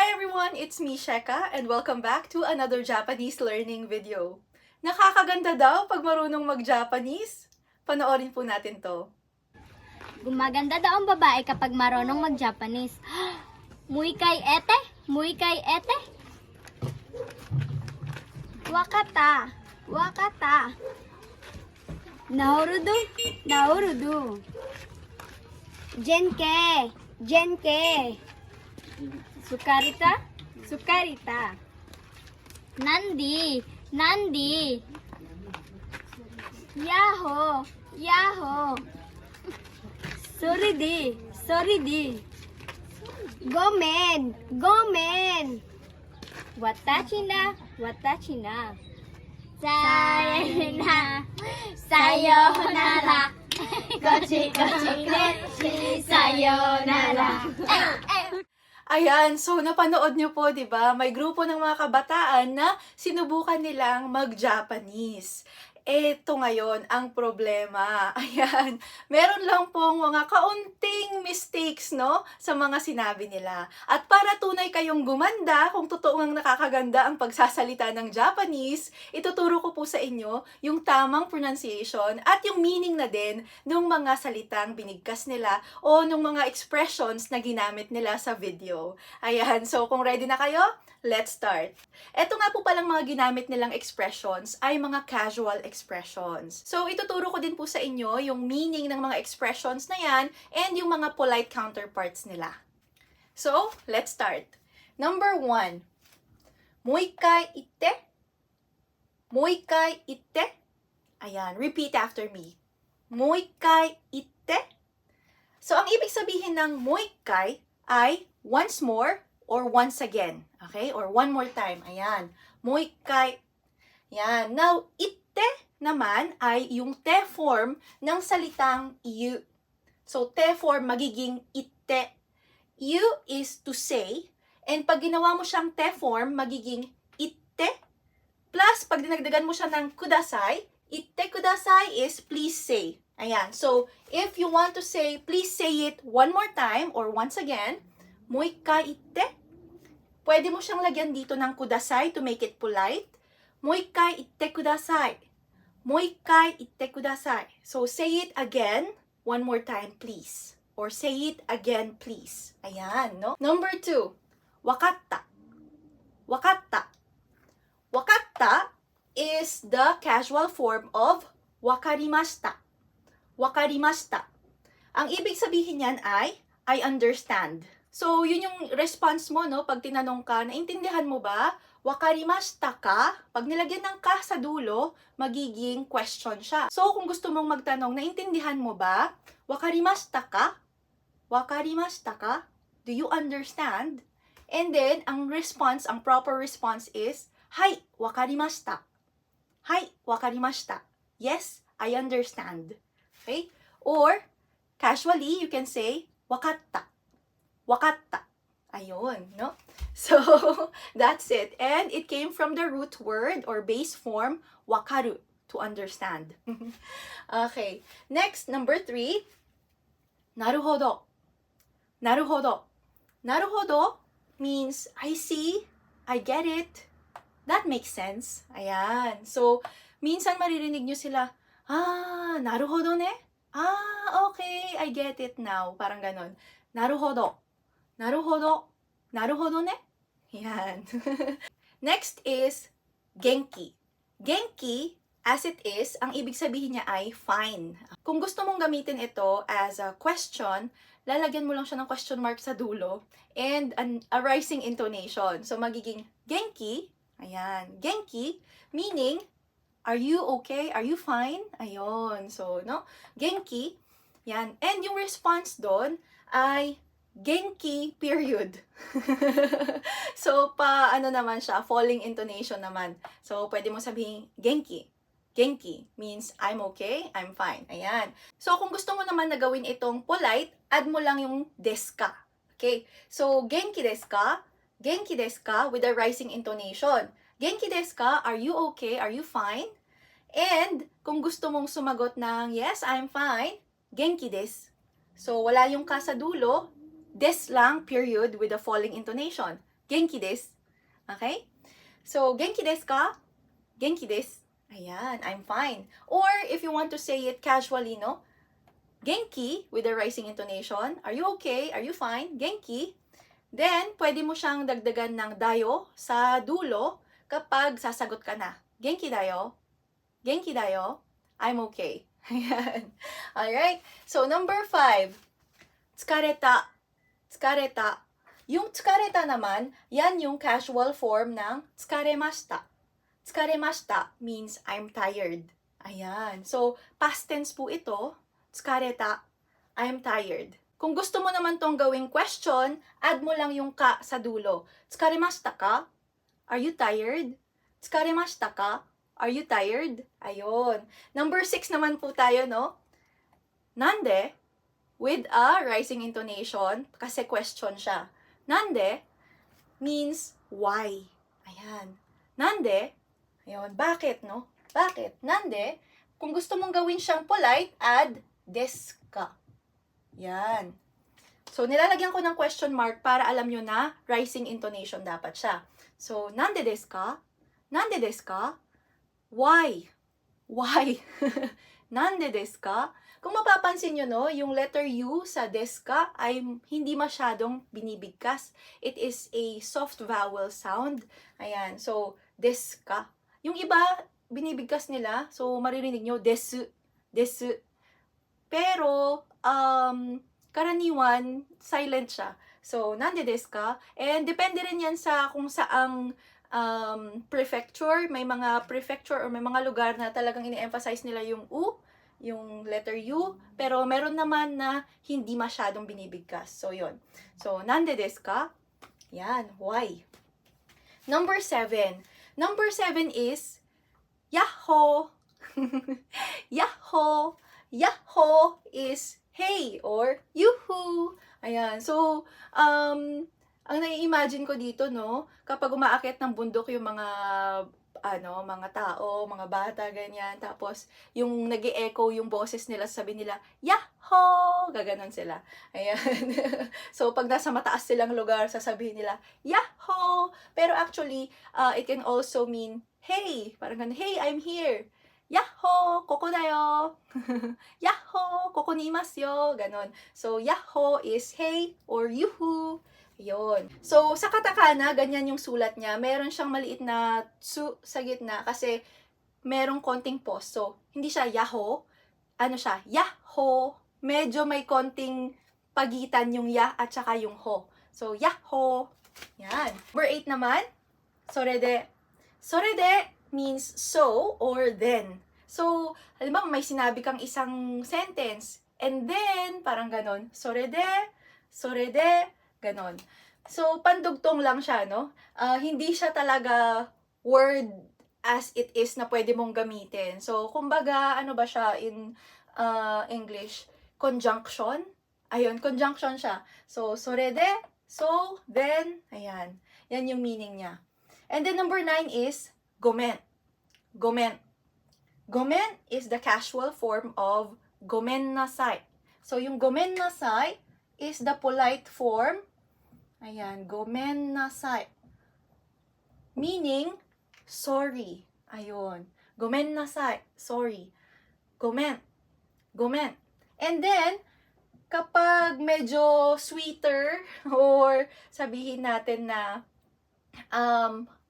Hi everyone, it's me Sheka and welcome back to another Japanese learning video. Nakakaganda daw pag marunong mag-Japanese? Panoorin po natin to. Gumaganda daw ang babae kapag marunong mag-Japanese. Muy kai ete? Muy kai ete? Wakata. Wakata. Naorudu. Naorudu. Jenke. Jenke. Sukarita. Sukarita. Nandi. Nandi. Yaho. Yaho. Sorry di. Gomen, gomen. Watashi na. Sayonara. Gochi ne. Sayonara. Ayan, so napanood nyo po, di ba? May grupo ng mga kabataan na sinubukan nilang mag-Japanese. Eto ngayon ang problema. Ayan, meron lang pong mga kaunting mistakes, no, sa mga sinabi nila. At para tunay kayong gumanda, kung totoo ngang nakakaganda ang pagsasalita ng Japanese, ituturo ko po sa inyo yung tamang pronunciation at yung meaning na din ng mga salitang binigkas nila o ng mga expressions na ginamit nila sa video. Ayan, so kung ready na kayo, let's start. Ito nga po palang mga ginamit nilang expressions ay mga casual expressions. So, ituturo ko din po sa inyo yung meaning ng mga expressions na yan and yung mga polite counterparts nila. So, let's start. Number 1. Moikai itte. Moikai itte. Ayan, repeat after me. Moikai itte. So, ang ibig sabihin ng moikai ay once more or once again. Okay? Or one more time. Ayan. Moikai. Yan. Now, itte naman ay yung te form ng salitang you. So, te form magiging itte. You is to say. And pag ginawa mo siyang te form, magiging itte. Plus, pag dinagdagan mo siya ng kudasai, itte kudasai is please say. Ayan. So, if you want to say, please say it one more time or once again, moikai itte. Pwede mo siyang lagyan dito ng kudasai to make it polite. Moikai itte kudasai. Moikai itte kudasai. So, say it again. One more time, please. Or say it again, please. Ayan, no? Number 2. Wakatta. Wakatta. Wakatta is the casual form of wakarimashita. Wakarimashita. Ang ibig sabihin niyan ay, I understand. So, yun yung response mo, no? Pag tinanong ka, naintindihan mo ba? Wakarimashita ka? Pag nilagyan ng ka sa dulo, magiging question siya. So, kung gusto mong magtanong, naintindihan mo ba? Wakarimashita ka? Wakarimashita ka? Do you understand? And then, ang response, ang proper response is, Hai, wakarimashita. Hai, wakarimashita. Yes, I understand. Okay? Or, casually, you can say, wakatta. Wakatta. Ayun, no? So, that's it. And it came from the root word or base form, wakaru, to understand. Okay. Next, number 3. Naruhodo. Naruhodo. Naruhodo means, I see, I get it. That makes sense. Ayan. So, minsan maririnig nyo sila, naruhodo ne? Okay, I get it now. Parang ganon. Naruhodo. Naruhodo. Naruhodo ne? Yan. Next is genki. Genki, as it is, ang ibig sabihin niya ay fine. Kung gusto mong gamitin ito as a question, lalagyan mo lang siya ng question mark sa dulo and a rising intonation. So, magiging genki. Ayan. Genki, meaning, are you okay? Are you fine? Ayun. So, no? Genki. Yan. And yung response doon ay genki, period. So, ano naman siya, falling intonation naman. So, pwede mo sabihin, genki. Genki means, I'm okay, I'm fine. Ayan. So, kung gusto mo naman na gawin itong polite, add mo lang yung desu ka. Okay? So, genki desu ka? Genki desu ka with a rising intonation. Genki desu ka? Are you okay? Are you fine? And, kung gusto mong sumagot ng, yes, I'm fine, genki desu. So, wala yung ka sa dulo, des lang, period, with a falling intonation. Genki desu. Okay? So, genki desu ka? Genki desu. Ayan, I'm fine. Or, if you want to say it casually, no? Genki, with a rising intonation. Are you okay? Are you fine? Genki. Then, pwede mo siyang dagdagan ng dayo sa dulo kapag sasagot ka na. Genki dayo. Genki dayo. I'm okay. Ayan. Alright? So, number 5. Tsukareta. Tsukareta. Yung tsukareta naman, yan yung casual form ng tsukaremashita. Tsukaremashita means I'm tired. Ayan. So, past tense po ito. Tsukareta. I'm tired. Kung gusto mo naman tong gawing question, add mo lang yung ka sa dulo. Tsukaremashita ka? Are you tired? Tsukaremashita ka? Are you tired? Ayun. Number 6 naman po tayo, no? Nande? With a rising intonation, kasi question siya. Nande means why. Ayan. Nande? Ayun. Bakit, no? Bakit? Nande? Kung gusto mong gawin siyang polite, add desu ka. Yan. So, nilalagyan ko ng question mark para alam nyo na rising intonation dapat siya. So, nande desu ka? Nande desu ka? Why? Why? Nande desu ka? Kung mapapansin nyo, no, yung letter U sa desu ka ay hindi masyadong binibigkas. It is a soft vowel sound. Ayan. So, desu ka. Yung iba, binibigkas nila. So, maririnig nyo, desu. Desu. Pero, karaniwan, silent siya. So, nande desu ka? And depende rin yan sa kung saang prefecture. May mga prefecture or may mga lugar na talagang ini-emphasize nila yung U, yung letter U. Pero meron naman na hindi masyadong binibigkas. So, yun. So, nande desu ka? Yan. Why? Number 7. Number 7 is yahoo. Yahoo. Yahoo is hey or yuhu. Ayan. So, ang nai-imagine ko dito, no, kapag umaakyat ng bundok yung mga mga tao, mga bata, ganyan. Tapos, yung nag-e-echo yung boses nila, sabi nila, yahoo! Gaganon sila. Ayan. So, pag nasa mataas silang lugar, sasabihin nila, yahoo! Pero actually, it can also mean, hey! Parang ganun, hey, I'm here! Yahoo! Koko dayo! Yahoo! Koko ni imasu yo! Ganon. So, yahoo is hey or yuhu. Yun. So, sa katakana, ganyan yung sulat niya. Meron siyang maliit na tsu sa gitna kasi merong konting pause. So, hindi siya yahoo. Ano siya? Yahoo! Medyo may konting pagitan yung ya at saka yung ho. So, yahoo! Yan. Number 8 naman, sorede. Sorede means so or then. So, halimbawa may sinabi kang isang sentence and then, parang ganon, sorede, ganon. So, pandugtong lang siya, no? Hindi siya talaga word as it is na pwede mong gamitin. So, kumbaga, ano ba siya in English? Conjunction? Ayun, conjunction siya. So, sorede, so, then, ayan. Yan yung meaning niya. And then, number 9 is gomen. Gomen. Gomen is the casual form of gomen nasai. So, yung gomen nasai is the polite form. Ayan, gomen nasai. Meaning, sorry. Ayun. Gomen nasai. Sorry. Gomen. Gomen. And then, kapag medyo sweeter or sabihin natin na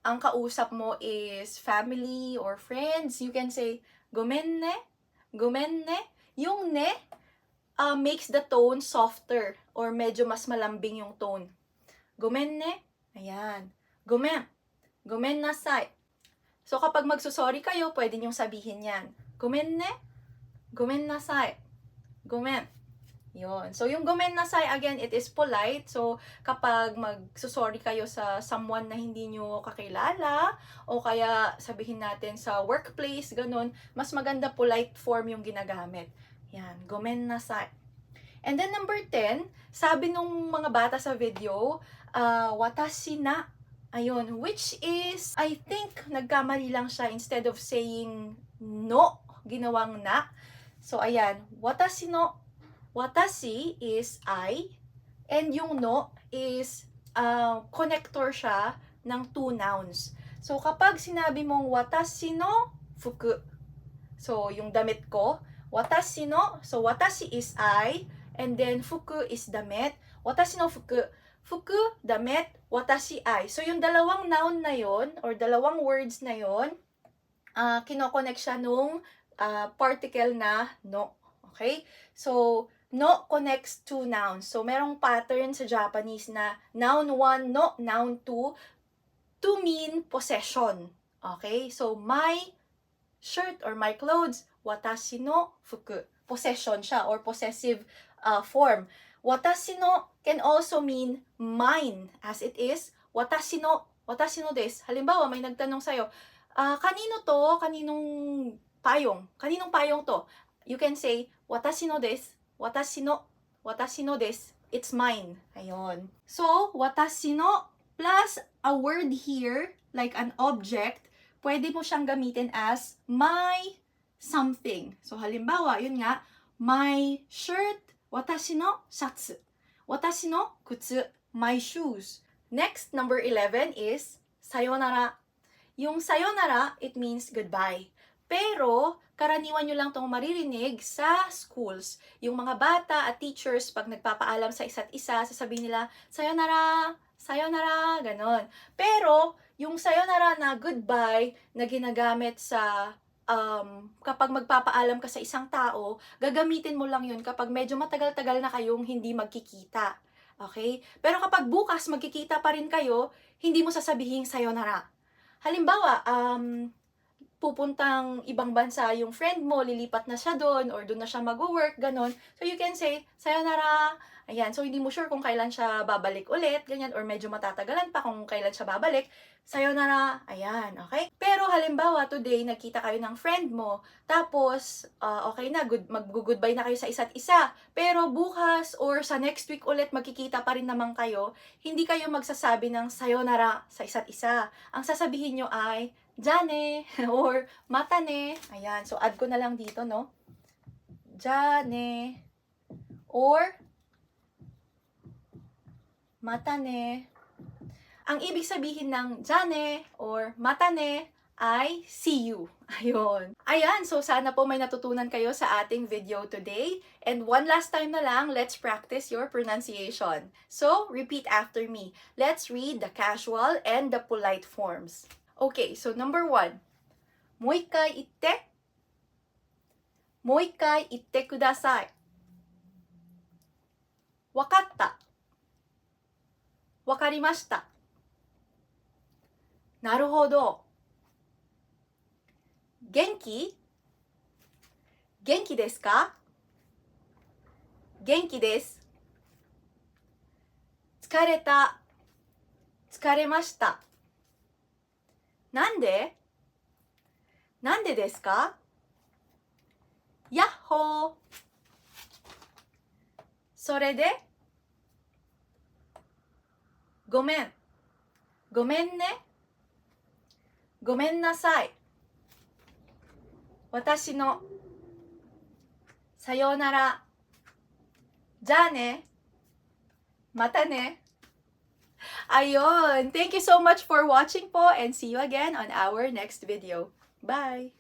ang kausap mo is family or friends, you can say, gomen ne, gomen ne. Yung ne makes the tone softer or medyo mas malambing yung tone. Gomen ne, ayan. Gomen, gomen nasai. So, kapag magsusorry kayo, pwede niyong sabihin yan. Gomen ne, gomen nasai. Gomen. Yun. So, yung gomen nasai, again, it is polite. So, kapag magsusorry kayo sa someone na hindi nyo kakilala, o kaya sabihin natin sa workplace, ganun, mas maganda polite form yung ginagamit. Yan. Gomen nasai. And then, number 10, sabi nung mga bata sa video, watashi na. Ayun. Which is, I think, nagkamali lang siya. Instead of saying no, ginawang na. So, ayan. Watashi no. Watashi is I, and yung no is connector siya ng two nouns. So, kapag sinabi mong watashi no fuku, so, yung damit ko, watashi no, so watashi is I, and then fuku is damit. Watashi no fuku, fuku, damit, watashi I. So, yung dalawang noun na yon or dalawang words na yon, kinoconnect siya nung particle na no. Okay? So, no connects two nouns. So, merong pattern sa Japanese na noun 1, no, noun 2, to mean possession. Okay? So, my shirt or my clothes, watashi no fuku. Possession siya or possessive form. Watashi no can also mean mine, as it is watashi no desu. Halimbawa, may nagtanong sa'yo, kanino to? Kaninong payong to? You can say, watashi no desu. Watashi no desu. It's mine. Ayun. So, watashi no plus a word here, like an object, pwede mo siyang gamitin as my something. So, halimbawa, yun nga, my shirt, watashi no shatsu. Watashi no kutsu, my shoes. Next, number 11 is sayonara. Yung sayonara, it means goodbye. Pero, karaniwan nyo lang itong maririnig sa schools. Yung mga bata at teachers, pag nagpapaalam sa isa't isa, sasabihin nila, sayonara, sayonara, ganon. Pero, yung sayonara na goodbye na ginagamit sa kapag magpapaalam ka sa isang tao, gagamitin mo lang yun kapag medyo matagal-tagal na kayong hindi magkikita. Okay? Pero kapag bukas magkikita pa rin kayo, hindi mo sasabihin sayonara. Halimbawa, pupuntang ibang bansa yung friend mo, lilipat na siya doon, or doon na siya mag-work, ganon. So, you can say, sayonara. Ayan, so hindi mo sure kung kailan siya babalik ulit, ganyan, or medyo matatagalan pa kung kailan siya babalik. Sayonara. Ayan, okay? Pero halimbawa, today, nagkita kayo ng friend mo, tapos, okay na, mag-goodbye na kayo sa isa't isa. Pero bukas, or sa next week ulit, magkikita pa rin naman kayo, hindi kayo magsasabi ng sayonara sa isa't isa. Ang sasabihin nyo ay, jane, or matane. Ayan, so add ko na lang dito, no? Jane, or matane. Ang ibig sabihin ng jane or matane ay see you. Ayun. Ayan, so sana po may natutunan kayo sa ating video today. And one last time na lang, let's practice your pronunciation. So, repeat after me. Let's read the casual and the polite forms. Okay, so number 1. もう一回言って。もう一回言ってください。わかった。わかりました。なるほど。元気？元気ですか？元気です。疲れた。疲れました。なんで？なんでですか？やっほー。それで？ごめん。ごめんね。ごめんなさい。私の。さようなら。じゃあね。またね。Ayun! Thank you so much for watching po and see you again on our next video. Bye!